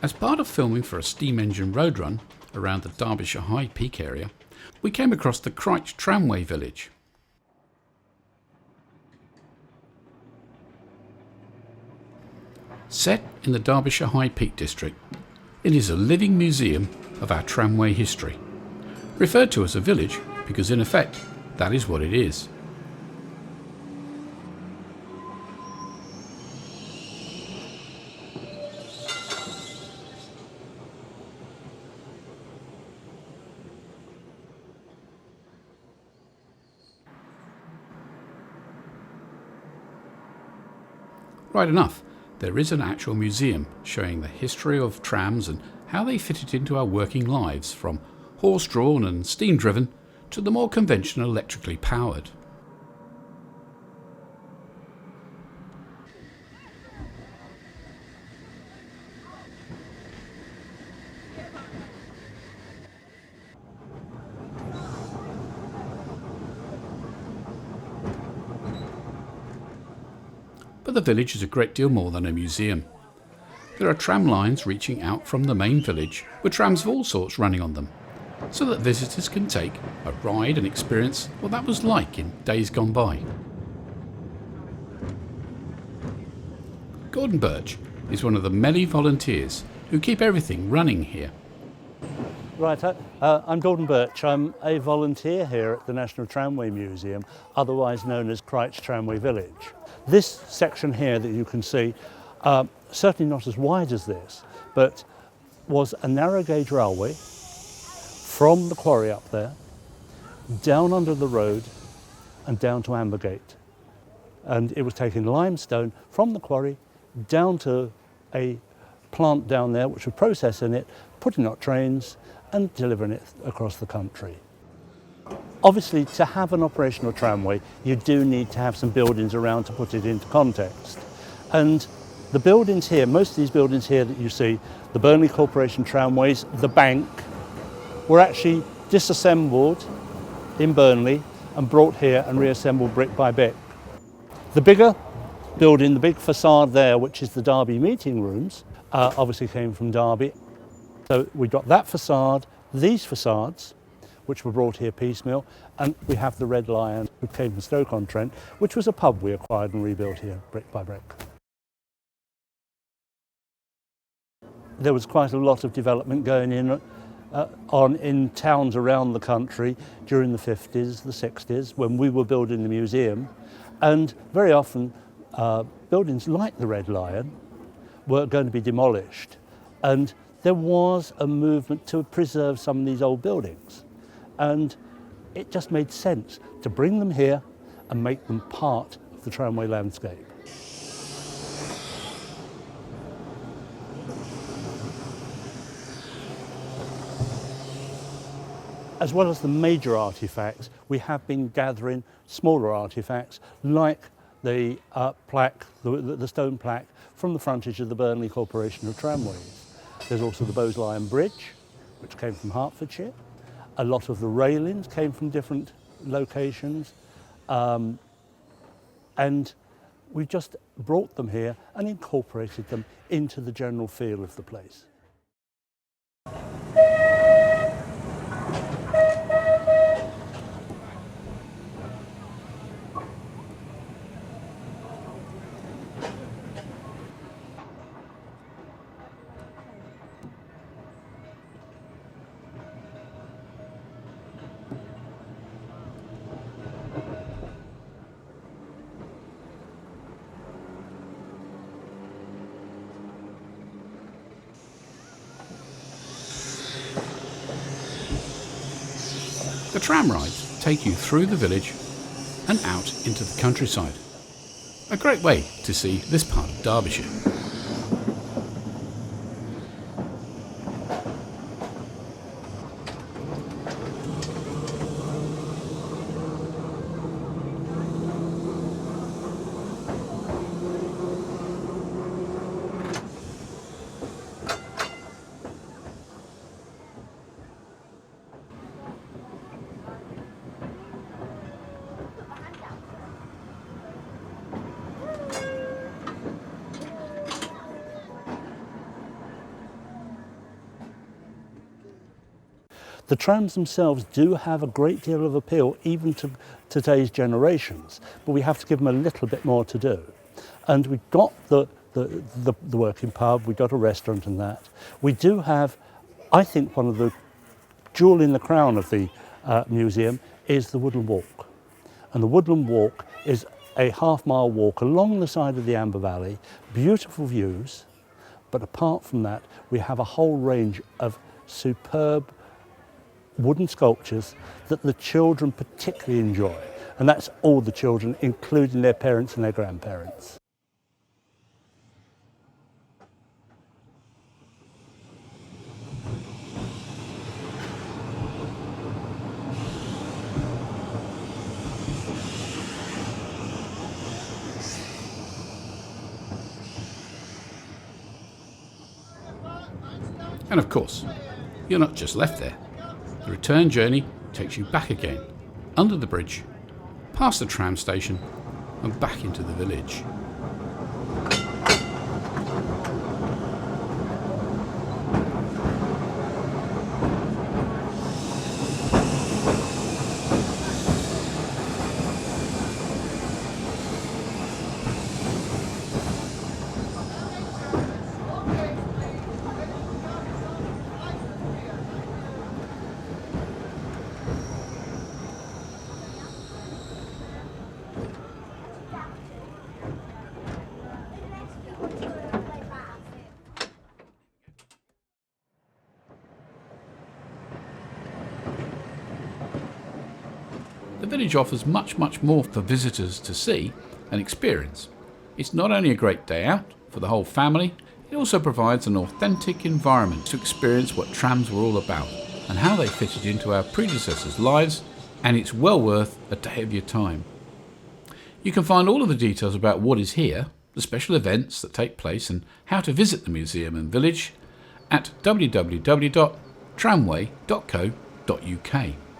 As part of filming for a steam engine road run around the Derbyshire High Peak area, we came across the Crich Tramway Village. Set in the Derbyshire High Peak district, it is a living museum of our tramway history, referred to as a village because in effect that is what it is. Right enough, there is an actual museum showing the history of trams and how they fitted into our working lives, from horse-drawn and steam-driven to the more conventional electrically powered. But the village is a great deal more than a museum. There are tram lines reaching out from the main village with trams of all sorts running on them, so that visitors can take a ride and experience what that was like in days gone by. Gordon Birch is one of the many volunteers who keep everything running here. Right, I'm Gordon Birch. I'm a volunteer here at the National Tramway Museum, otherwise known as Crich Tramway Village. This section here that you can see, certainly not as wide as this, but was a narrow gauge railway from the quarry up there, down under the road and down to Ambergate. And it was taking limestone from the quarry down to a plant down there which was processing it, putting up trains and delivering it across the country. Obviously, to have an operational tramway, you do need to have some buildings around to put it into context. And the buildings here, most of these buildings here that you see, the Burnley Corporation tramways, the bank, were actually disassembled in Burnley and brought here and reassembled brick by brick. The bigger building, the big facade there, which is the Derby meeting rooms, obviously came from Derby. So we got that facade, these facades, which were brought here piecemeal, and we have the Red Lion, who came from Stoke-on-Trent, which was a pub we acquired and rebuilt here, brick by brick. There was quite a lot of development going on in towns around the country during the 50s, the 60s, when we were building the museum, and very often buildings like the Red Lion were going to be demolished, and there was a movement to preserve some of these old buildings. And it just made sense to bring them here and make them part of the tramway landscape. As well as the major artefacts, we have been gathering smaller artefacts like the plaque, the stone plaque from the frontage of the Burnley Corporation of Tramways. There's also the Bowes-Lyon Bridge, which came from Hertfordshire. A lot of the railings came from different locations, and we just brought them here and incorporated them into the general feel of the place. The tram rides take you through the village and out into the countryside. A great way to see this part of Derbyshire. The trams themselves do have a great deal of appeal even to today's generations, but we have to give them a little bit more to do. And we've got the working pub, we've got a restaurant and that. We do have, I think, one of the jewel in the crown of the museum is the Woodland Walk. And the Woodland Walk is a half-mile walk along the side of the Amber Valley, beautiful views, but apart from that, we have a whole range of superb wooden sculptures that the children particularly enjoy. And that's all the children, including their parents and their grandparents. And of course, you're not just left there. The return journey takes you back again, under the bridge, past the tram station and back into the village. The village offers much more for visitors to see and experience. It's not only a great day out for the whole family, it also provides an authentic environment to experience what trams were all about and how they fitted into our predecessors' lives, and it's well worth a day of your time. You can find all of the details about what is here, the special events that take place and how to visit the museum and village at www.tramway.co.uk.